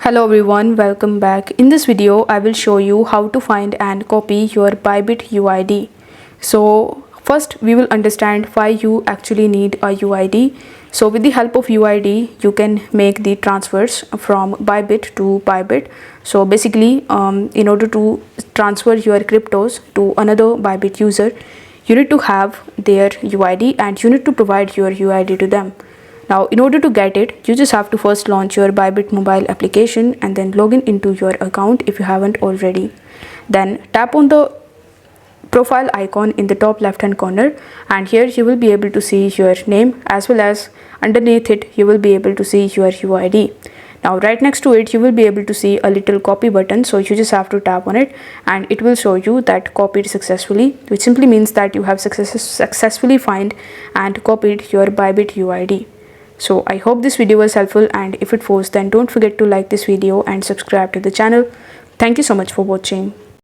Hello everyone, welcome back. In this video, I will show you how to find and copy your Bybit UID. So first we will understand why you actually need a UID. So with the help of UID, you can make the transfers from Bybit to Bybit. So basically, in order to transfer your cryptos to another Bybit user, you need to have their UID and you need to provide your UID to them. Now, in order to get it, you just have to first launch your Bybit mobile application and then log in into your account if you haven't already. Then tap on the profile icon in the top left hand corner, and here you will be able to see your name as well as underneath it you will be able to see your UID. Now right next to it you will be able to see a little copy button, so you just have to tap on it and it will show you that copied successfully, which simply means that you have successfully found and copied your Bybit UID. So I hope this video was helpful, and if it was, then don't forget to like this video and subscribe to the channel. Thank you so much for watching.